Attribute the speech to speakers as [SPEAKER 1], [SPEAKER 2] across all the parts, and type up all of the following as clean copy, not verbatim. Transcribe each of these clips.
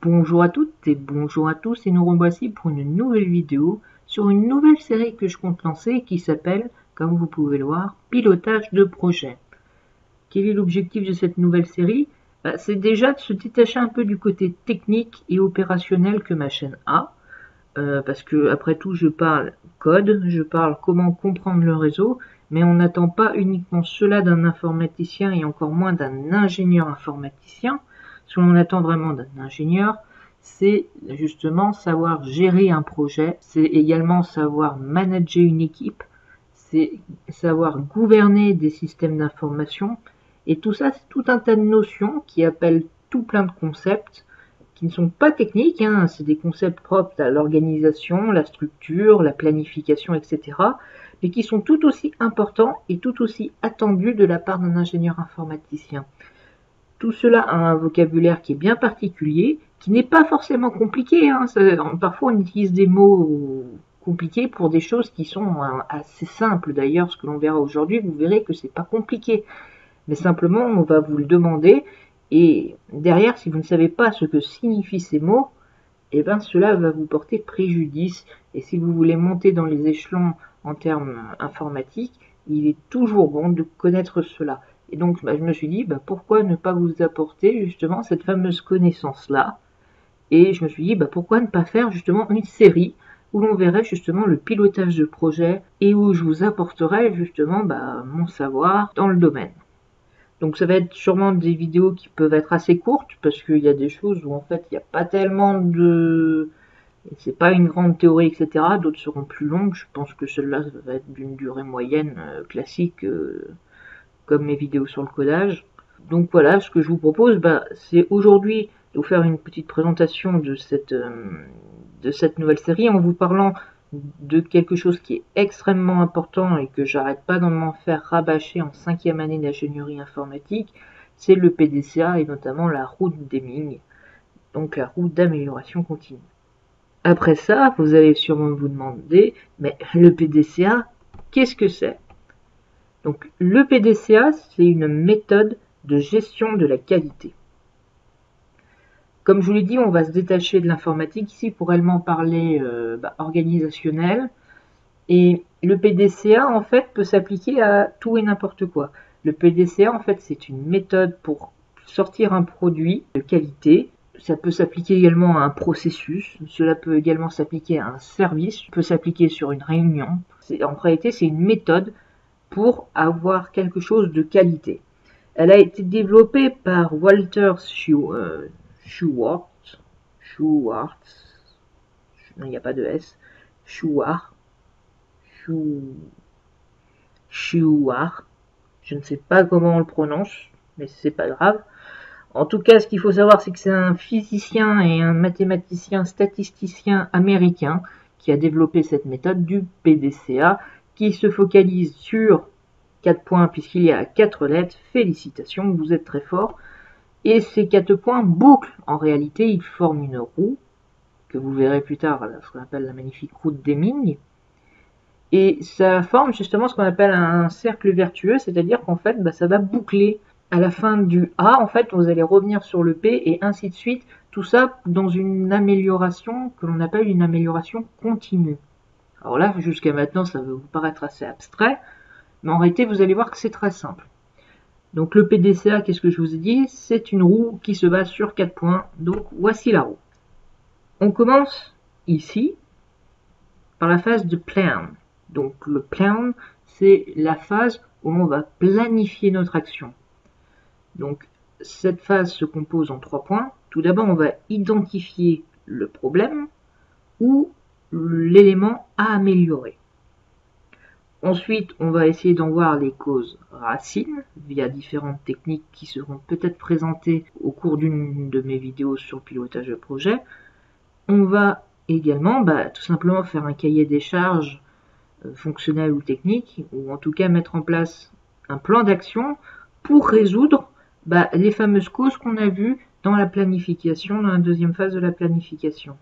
[SPEAKER 1] Bonjour à toutes et bonjour à tous et nous revoici pour une nouvelle vidéo sur une nouvelle série que je compte lancer qui s'appelle, comme vous pouvez le voir, Pilotage de projet. Quel est l'objectif de cette nouvelle série? C'est déjà de se détacher un peu du côté technique et opérationnel que ma chaîne a, parce que après tout je parle code, je parle comment comprendre le réseau, mais on n'attend pas uniquement cela d'un informaticien et encore moins d'un ingénieur informaticien. Ce qu'on attend vraiment d'un ingénieur, c'est justement savoir gérer un projet, c'est également savoir manager une équipe, c'est savoir gouverner des systèmes d'information, et tout ça c'est tout un tas de notions qui appellent tout plein de concepts qui ne sont pas techniques, hein, c'est des concepts propres à l'organisation, la structure, la planification, etc., mais qui sont tout aussi importants et tout aussi attendus de la part d'un ingénieur informaticien. Tout cela a un vocabulaire qui est bien particulier, qui n'est pas forcément compliqué, hein. Parfois on utilise des mots compliqués pour des choses qui sont assez simples. D'ailleurs, ce que l'on verra aujourd'hui, vous verrez que c'est pas compliqué. Mais simplement, on va vous le demander, et derrière, si vous ne savez pas ce que signifient ces mots, eh ben cela va vous porter préjudice. Et si vous voulez monter dans les échelons en termes informatiques, il est toujours bon de connaître cela. Et donc, je me suis dit, pourquoi ne pas vous apporter justement cette fameuse connaissance-là? Et je me suis dit, pourquoi ne pas faire justement une série où l'on verrait justement le pilotage de projet et où je vous apporterai justement mon savoir dans le domaine. Donc ça va être sûrement des vidéos qui peuvent être assez courtes parce qu'il y a des choses où en fait il n'y a pas tellement de... C'est pas une grande théorie, etc. D'autres seront plus longues. Je pense que celle-là va être d'une durée moyenne classique comme mes vidéos sur le codage. Donc voilà, ce que je vous propose, c'est aujourd'hui de vous faire une petite présentation de cette nouvelle série en vous parlant de quelque chose qui est extrêmement important et que j'arrête pas d'en m'en faire rabâcher en 5e année d'ingénierie informatique, c'est le PDCA et notamment la roue de Deming, donc la roue d'amélioration continue. Après ça, vous allez sûrement vous demander, mais le PDCA, qu'est-ce que c'est? Donc le PDCA, c'est une méthode de gestion de la qualité. Comme je vous l'ai dit, on va se détacher de l'informatique ici pour réellement parler organisationnel. Et le PDCA, en fait, peut s'appliquer à tout et n'importe quoi. Le PDCA, en fait, c'est une méthode pour sortir un produit de qualité. Ça peut s'appliquer également à un processus. Cela peut également s'appliquer à un service. Ça peut s'appliquer sur une réunion. En réalité, c'est une méthode pour avoir quelque chose de qualité. Elle a été développée par Walter Schwartz. Il n'y a pas de S. Schwartz. Je ne sais pas comment on le prononce, mais c'est pas grave. En tout cas, ce qu'il faut savoir, c'est que c'est un physicien et un mathématicien statisticien américain qui a développé cette méthode du PDCA, qui se focalise sur 4 points puisqu'il y a 4 lettres. Félicitations, vous êtes très fort. Et ces 4 points bouclent. En réalité, ils forment une roue, que vous verrez plus tard, ce qu'on appelle la magnifique roue de Deming. Et ça forme justement ce qu'on appelle un cercle vertueux, c'est-à-dire qu'en fait, ça va boucler. À la fin du A, en fait, vous allez revenir sur le P et ainsi de suite. Tout ça dans une amélioration que l'on appelle une amélioration continue. Alors là, jusqu'à maintenant, ça va vous paraître assez abstrait, mais en réalité, vous allez voir que c'est très simple. Donc le PDCA, qu'est-ce que je vous ai dit? C'est une roue qui se base sur 4 points. Donc voici la roue. On commence ici par la phase de plan. Donc le plan, c'est la phase où on va planifier notre action. Donc cette phase se compose en 3 points. Tout d'abord, on va identifier le problème ou l'élément à améliorer. Ensuite, on va essayer d'en voir les causes racines via différentes techniques qui seront peut-être présentées au cours d'une de mes vidéos sur le pilotage de projet. On va également tout simplement faire un cahier des charges fonctionnel ou technique, ou en tout cas mettre en place un plan d'action pour résoudre les fameuses causes qu'on a vues dans la planification, dans la deuxième phase de la planification.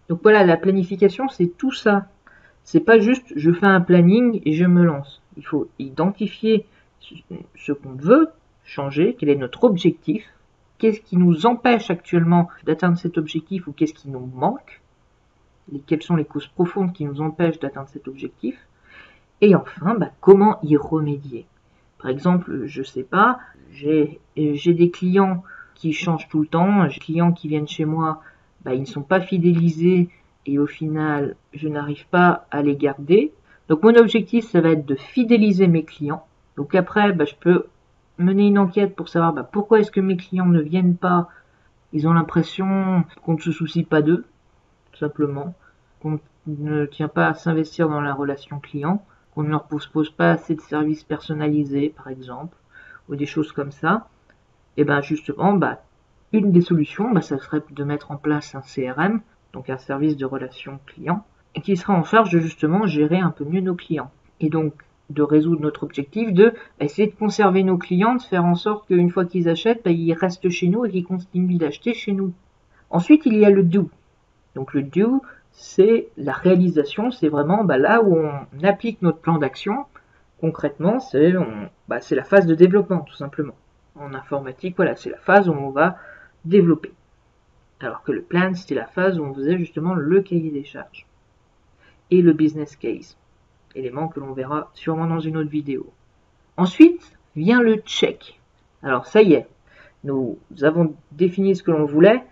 [SPEAKER 1] Donc voilà, la planification, c'est tout ça. C'est pas juste je fais un planning et je me lance. Il faut identifier ce qu'on veut changer, quel est notre objectif, qu'est-ce qui nous empêche actuellement d'atteindre cet objectif ou qu'est-ce qui nous manque, et quelles sont les causes profondes qui nous empêchent d'atteindre cet objectif, et enfin, comment y remédier. Par exemple, je sais pas, j'ai des clients qui changent tout le temps, j'ai des clients qui viennent chez moi, ils ne sont pas fidélisés et au final, je n'arrive pas à les garder. Donc mon objectif, ça va être de fidéliser mes clients. Donc après, je peux mener une enquête pour savoir pourquoi est-ce que mes clients ne viennent pas. Ils ont l'impression qu'on ne se soucie pas d'eux, tout simplement, qu'on ne tient pas à s'investir dans la relation client, qu'on ne leur propose pas assez de services personnalisés, par exemple, ou des choses comme ça. Et justement, une des solutions, ça serait de mettre en place un CRM, donc un service de relation client, et qui sera en charge de justement gérer un peu mieux nos clients. Et donc, de résoudre notre objectif de essayer de conserver nos clients, de faire en sorte qu'une fois qu'ils achètent, ils restent chez nous et qu'ils continuent d'acheter chez nous. Ensuite, il y a le do. Donc le do, c'est la réalisation, c'est vraiment là où on applique notre plan d'action. Concrètement, c'est la phase de développement, tout simplement. En informatique, voilà, c'est la phase où on va développer. Alors que le plan, c'était la phase où on faisait justement le cahier des charges. Et le business case, élément que l'on verra sûrement dans une autre vidéo. Ensuite vient le check. Alors ça y est, nous avons défini ce que l'on voulait,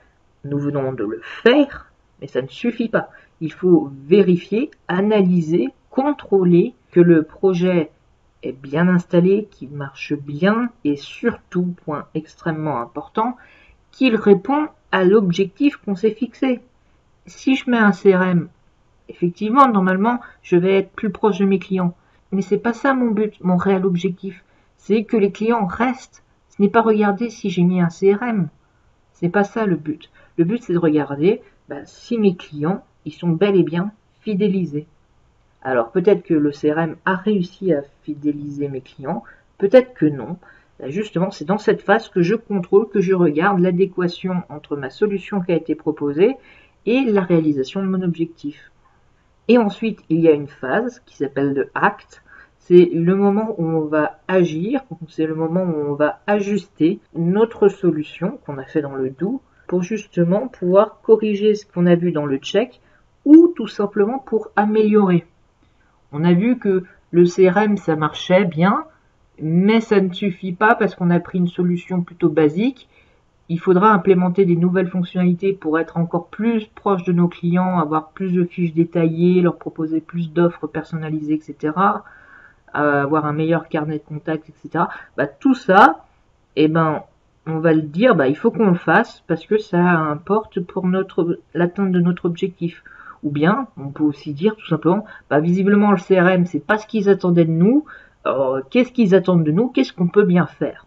[SPEAKER 1] nous venons de le faire, mais ça ne suffit pas. Il faut vérifier, analyser, contrôler que le projet est bien installé, qu'il marche bien et surtout, point extrêmement important, qu'il répond à l'objectif qu'on s'est fixé. Si je mets un CRM, effectivement, normalement, je vais être plus proche de mes clients. Mais c'est pas ça mon but, mon réel objectif. C'est que les clients restent. Ce n'est pas regarder si j'ai mis un CRM. C'est pas ça le but. Le but, c'est de regarder si mes clients, ils sont bel et bien fidélisés. Alors, peut-être que le CRM a réussi à fidéliser mes clients. Peut-être que non. Justement, c'est dans cette phase que je contrôle, que je regarde l'adéquation entre ma solution qui a été proposée et la réalisation de mon objectif. Et ensuite, il y a une phase qui s'appelle le act. C'est le moment où on va agir, c'est le moment où on va ajuster notre solution qu'on a fait dans le do pour justement pouvoir corriger ce qu'on a vu dans le check ou tout simplement pour améliorer. On a vu que le CRM, ça marchait bien, mais ça ne suffit pas parce qu'on a pris une solution plutôt basique. Il faudra implémenter des nouvelles fonctionnalités pour être encore plus proche de nos clients, avoir plus de fiches détaillées, leur proposer plus d'offres personnalisées, etc. Avoir un meilleur carnet de contacts, etc. Tout ça, on va le dire, il faut qu'on le fasse parce que ça importe pour l'atteinte de notre objectif. Ou bien, on peut aussi dire tout simplement, visiblement le CRM, c'est pas ce qu'ils attendaient de nous. Qu'est-ce qu'ils attendent de nous? Qu'est-ce qu'on peut bien faire?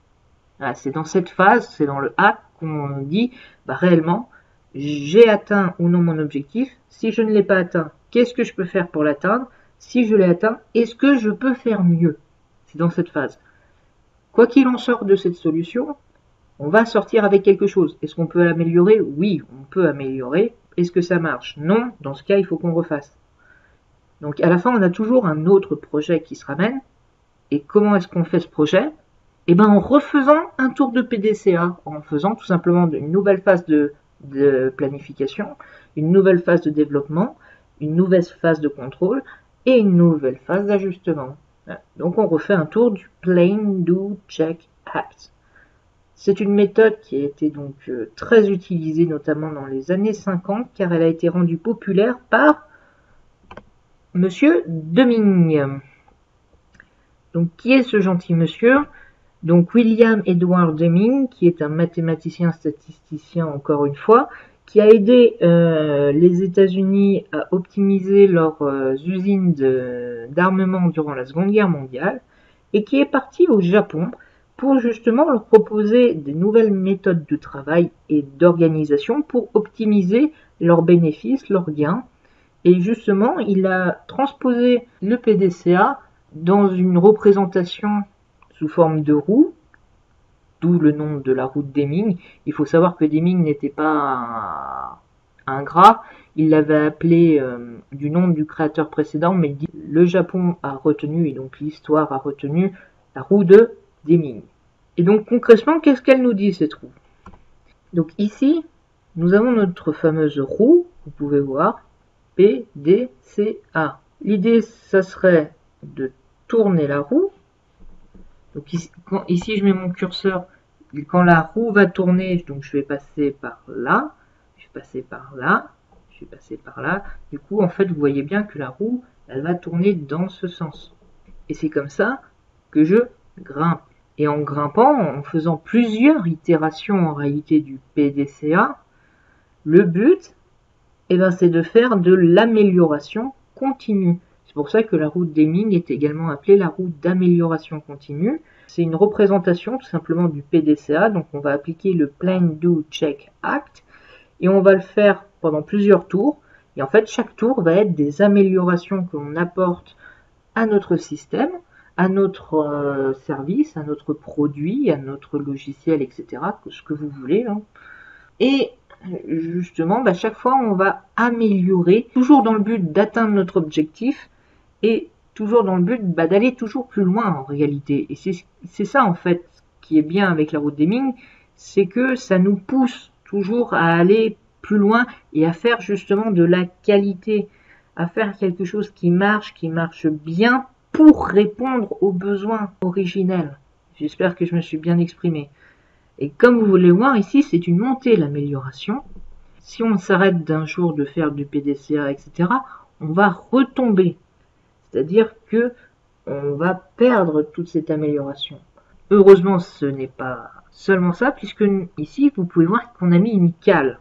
[SPEAKER 1] C'est dans cette phase, c'est dans le hack qu'on dit, réellement, j'ai atteint ou non mon objectif. Si je ne l'ai pas atteint, qu'est-ce que je peux faire pour l'atteindre? Si je l'ai atteint, est-ce que je peux faire mieux? C'est dans cette phase. Quoi qu'il en sorte de cette solution, on va sortir avec quelque chose. Est-ce qu'on peut l'améliorer? Oui, on peut améliorer. Est-ce que ça marche? Non. Dans ce cas, il faut qu'on refasse. Donc à la fin, on a toujours un autre projet qui se ramène. Et comment est-ce qu'on fait ce projet? En refaisant un tour de PDCA, en faisant tout simplement une nouvelle phase de planification, une nouvelle phase de développement, une nouvelle phase de contrôle et une nouvelle phase d'ajustement. Donc on refait un tour du Plan, Do, Check, Act. C'est une méthode qui a été donc très utilisée notamment dans les années 50 car elle a été rendue populaire par Monsieur Deming. Donc qui est ce gentil monsieur? Donc William Edward Deming, qui est un mathématicien statisticien encore une fois, qui a aidé les États-Unis à optimiser leurs usines d'armement durant la Seconde Guerre mondiale, et qui est parti au Japon pour justement leur proposer des nouvelles méthodes de travail et d'organisation pour optimiser leurs bénéfices, leurs gains. Et justement, il a transposé le PDCA dans une représentation sous forme de roue, d'où le nom de la roue de Deming. Il faut savoir que Deming n'était pas un gras, il l'avait appelé du nom du créateur précédent, mais le Japon a retenu, et donc l'histoire a retenu, la roue de Deming. Et donc concrètement, qu'est-ce qu'elle nous dit cette roue? Donc ici, nous avons notre fameuse roue, vous pouvez voir, PDCA. L'idée, ça serait de tourner la roue. Donc ici, je mets mon curseur. Quand la roue va tourner, donc je vais passer par là, je vais passer par là, je vais passer par là. Du coup, en fait, vous voyez bien que la roue, elle va tourner dans ce sens. Et c'est comme ça que je grimpe. Et en grimpant, en faisant plusieurs itérations en réalité du PDCA, le but, c'est de faire de l'amélioration continue. C'est pour ça que la roue de Deming est également appelée la roue d'amélioration continue. C'est une représentation tout simplement du PDCA, donc on va appliquer le Plan, Do, Check, Act, et on va le faire pendant plusieurs tours. Et en fait, chaque tour va être des améliorations que l'on apporte à notre système, à notre service, à notre produit, à notre logiciel, etc., ce que vous voulez. Hein. Et justement, chaque fois, on va améliorer, toujours dans le but d'atteindre notre objectif et toujours dans le but d'aller toujours plus loin en réalité. Et c'est ça, en fait, qui est bien avec la route Deming, c'est que ça nous pousse toujours à aller plus loin et à faire justement de la qualité, à faire quelque chose qui marche bien pour répondre aux besoins originels. J'espère que je me suis bien exprimé. Et comme vous voulez voir ici, c'est une montée, l'amélioration. Si on s'arrête d'un jour de faire du PDCA, etc., on va retomber. C'est-à-dire que on va perdre toute cette amélioration. Heureusement, ce n'est pas seulement ça, puisque ici, vous pouvez voir qu'on a mis une cale.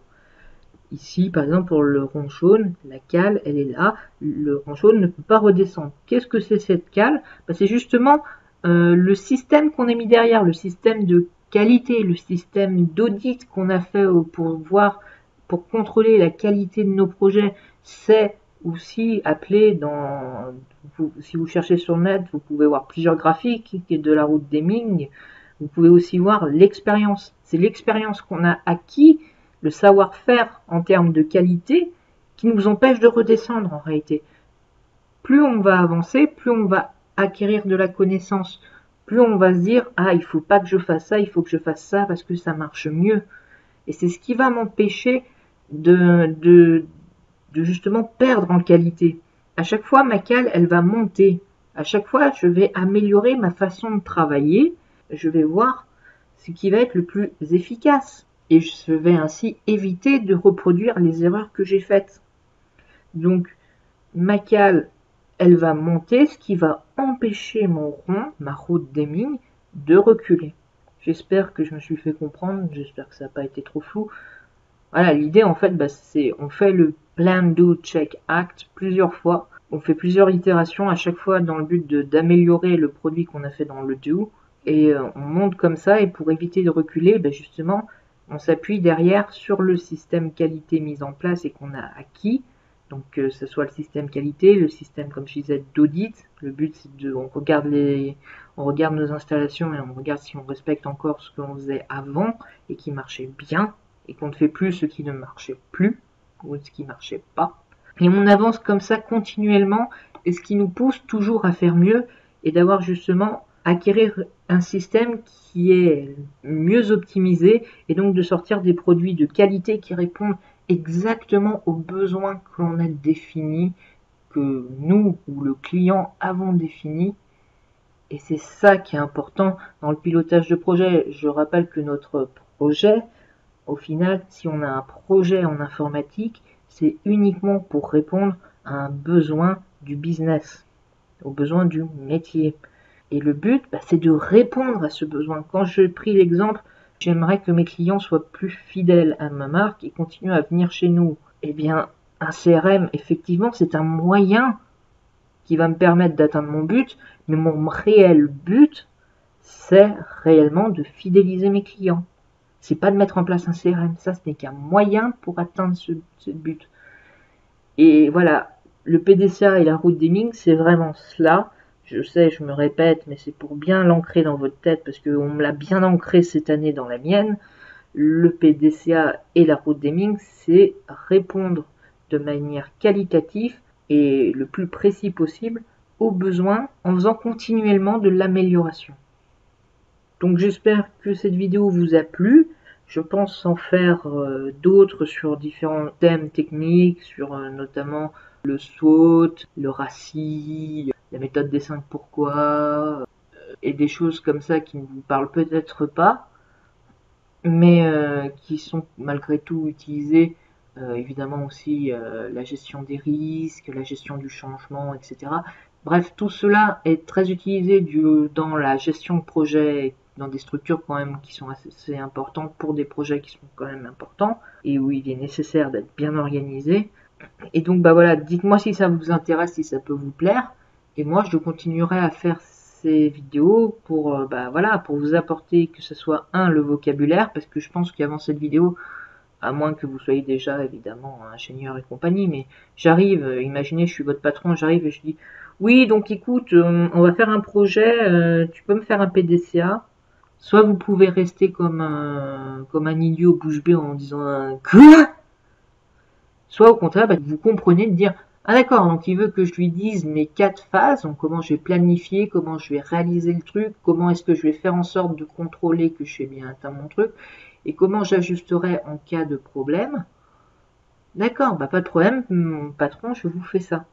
[SPEAKER 1] Ici, par exemple, pour le rond jaune, la cale, elle est là. Le rond jaune ne peut pas redescendre. Qu'est-ce que c'est cette cale? C'est justement le système qu'on a mis derrière, le système de qualité, le système d'audit qu'on a fait pour contrôler la qualité de nos projets. C'est aussi appelé si vous cherchez sur le net, vous pouvez voir plusieurs graphiques qui est de la route Deming. Vous pouvez aussi voir l'expérience. C'est l'expérience qu'on a acquis, le savoir-faire en termes de qualité qui nous empêche de redescendre en réalité. Plus on va avancer, plus on va acquérir de la connaissance, plus on va se dire « Ah, il faut pas que je fasse ça, il faut que je fasse ça parce que ça marche mieux. » Et c'est ce qui va m'empêcher de justement perdre en qualité. À chaque fois, ma cale, elle va monter. À chaque fois, je vais améliorer ma façon de travailler. Je vais voir ce qui va être le plus efficace. Et je vais ainsi éviter de reproduire les erreurs que j'ai faites. Donc, ma cale, elle va monter, ce qui va empêcher mon rond, ma route Deming, de reculer. J'espère que je me suis fait comprendre, j'espère que ça n'a pas été trop flou. Voilà, l'idée en fait, c'est on fait le Plan, Do, Check, Act plusieurs fois. On fait plusieurs itérations à chaque fois dans le but d'améliorer le produit qu'on a fait dans le Do. Et on monte comme ça, et pour éviter de reculer, justement, on s'appuie derrière sur le système qualité mis en place et qu'on a acquis. Donc que ce soit le système qualité, le système, comme je disais, d'audit. Le but, c'est on regarde nos installations et on regarde si on respecte encore ce qu'on faisait avant et qui marchait bien, et qu'on ne fait plus ce qui ne marchait plus ou ce qui ne marchait pas. Et on avance comme ça continuellement, et ce qui nous pousse toujours à faire mieux et d'avoir justement acquérir un système qui est mieux optimisé, et donc de sortir des produits de qualité qui répondent exactement aux besoins que l'on a définis, que nous ou le client avons définis. Et c'est ça qui est important dans le pilotage de projet. Je rappelle que notre projet, au final, si on a un projet en informatique, c'est uniquement pour répondre à un besoin du business, au besoin du métier. Et le but, c'est de répondre à ce besoin. Quand j'ai pris l'exemple, j'aimerais que mes clients soient plus fidèles à ma marque et continuent à venir chez nous. Eh bien, un CRM, effectivement, c'est un moyen qui va me permettre d'atteindre mon but, mais mon réel but, c'est réellement de fidéliser mes clients. C'est pas de mettre en place un CRM, ça ce n'est qu'un moyen pour atteindre ce but. Et voilà, le PDCA et la route Deming, c'est vraiment cela. Je sais, je me répète, mais c'est pour bien l'ancrer dans votre tête, parce qu'on me l'a bien ancré cette année dans la mienne. Le PDCA et la route Deming, c'est répondre de manière qualitative et le plus précis possible aux besoins en faisant continuellement de l'amélioration. Donc j'espère que cette vidéo vous a plu. Je pense en faire d'autres sur différents thèmes techniques, sur notamment le SWOT, le RACI, la méthode des 5 pourquoi, et des choses comme ça qui ne vous parlent peut-être pas, mais qui sont malgré tout utilisées. Évidemment aussi la gestion des risques, la gestion du changement, etc. Bref, tout cela est très utilisé dans la gestion de projet, dans des structures quand même qui sont assez importantes pour des projets qui sont quand même importants et où il est nécessaire d'être bien organisé. Et donc bah voilà, dites-moi si ça vous intéresse, si ça peut vous plaire. Et moi je continuerai à faire ces vidéos pour bah voilà, pour vous apporter que ce soit le vocabulaire, parce que je pense qu'avant cette vidéo, à moins que vous soyez déjà évidemment ingénieur et compagnie, mais j'arrive, imaginez je suis votre patron, j'arrive et je dis oui donc écoute, on va faire un projet, tu peux me faire un PDCA. Soit vous pouvez rester comme un idiot bouche bée en disant quoi, soit au contraire bah, vous comprenez de dire ah d'accord, donc il veut que je lui dise mes 4 phases, donc comment je vais planifier, comment je vais réaliser le truc, comment est-ce que je vais faire en sorte de contrôler que je fais bien atteindre mon truc, et comment j'ajusterai en cas de problème. D'accord, bah pas de problème, mon patron, je vous fais ça.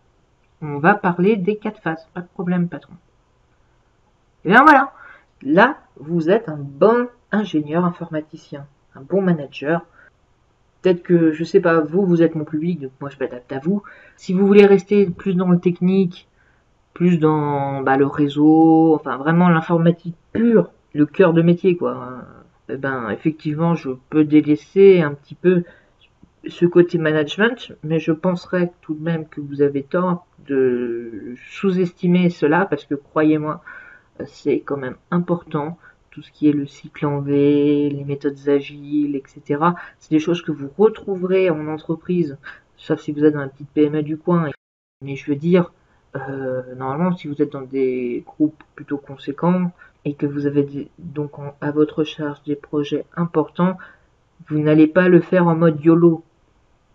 [SPEAKER 1] On va parler des 4 phases, pas de problème patron. Et bien voilà, là vous êtes un bon ingénieur informaticien, un bon manager. Peut-être que, je sais pas, vous êtes mon public, donc moi je m'adapte à vous. Si vous voulez rester plus dans le technique, plus dans bah, le réseau, enfin vraiment l'informatique pure, le cœur de métier quoi, eh ben effectivement je peux délaisser un petit peu ce côté management, mais je penserais tout de même que vous avez tort de sous-estimer cela, parce que croyez-moi, c'est quand même important. Tout ce qui est le cycle en V, les méthodes agiles, etc. C'est des choses que vous retrouverez en entreprise, sauf si vous êtes dans la petite PME du coin. Mais je veux dire, normalement, si vous êtes dans des groupes plutôt conséquents et que vous avez donc à votre charge des projets importants, vous n'allez pas le faire en mode YOLO.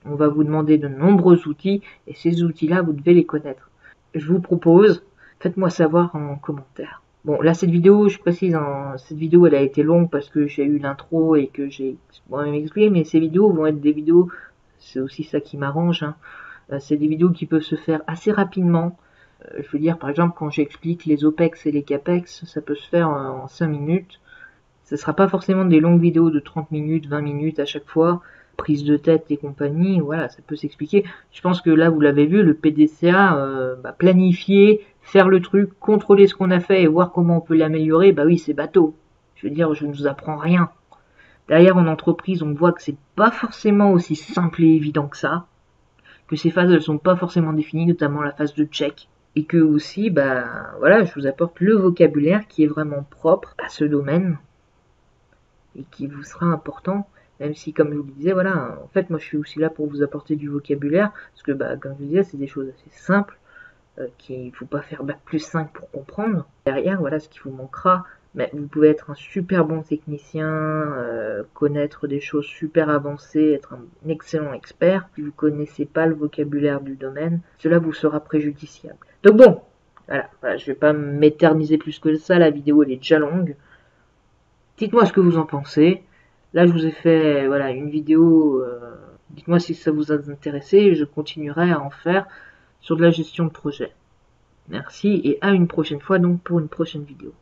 [SPEAKER 1] On va vous demander de nombreux outils et ces outils-là, vous devez les connaître. Je vous propose, faites-moi savoir en commentaire. Bon, là, cette vidéo, je précise, cette vidéo, elle a été longue parce que j'ai eu l'intro et que j'ai moi-même expliqué, mais ces vidéos vont être des vidéos, c'est aussi ça qui m'arrange, hein. C'est des vidéos qui peuvent se faire assez rapidement. Je veux dire, par exemple, quand j'explique les OPEX et les CAPEX, ça peut se faire en 5 minutes. Ce ne sera pas forcément des longues vidéos de 30 minutes, 20 minutes à chaque fois, prise de tête et compagnie, voilà, ça peut s'expliquer. Je pense que là, vous l'avez vu, le PDCA, planifier, faire le truc, contrôler ce qu'on a fait et voir comment on peut l'améliorer, bah oui, c'est bateau. Je veux dire, je ne vous apprends rien. Derrière, en entreprise, on voit que c'est pas forcément aussi simple et évident que ça, que ces phases, elles sont pas forcément définies, notamment la phase de check. Et que aussi, bah, voilà, je vous apporte le vocabulaire qui est vraiment propre à ce domaine et qui vous sera important, même si, comme je vous le disais, voilà, en fait, moi, je suis aussi là pour vous apporter du vocabulaire, parce que, bah, comme je vous disais, c'est des choses assez simples, qu'il ne faut pas faire bac plus 5 pour comprendre. Derrière, voilà ce qui vous manquera. Mais vous pouvez être un super bon technicien, connaître des choses super avancées, être un excellent expert. Si vous ne connaissez pas le vocabulaire du domaine, cela vous sera préjudiciable. Donc bon, voilà, je ne vais pas m'éterniser plus que ça, la vidéo elle est déjà longue. Dites-moi ce que vous en pensez. Là, je vous ai fait voilà, une vidéo. Dites-moi si ça vous a intéressé et je continuerai à en faire sur de la gestion de projet. Merci et à une prochaine fois donc pour une prochaine vidéo.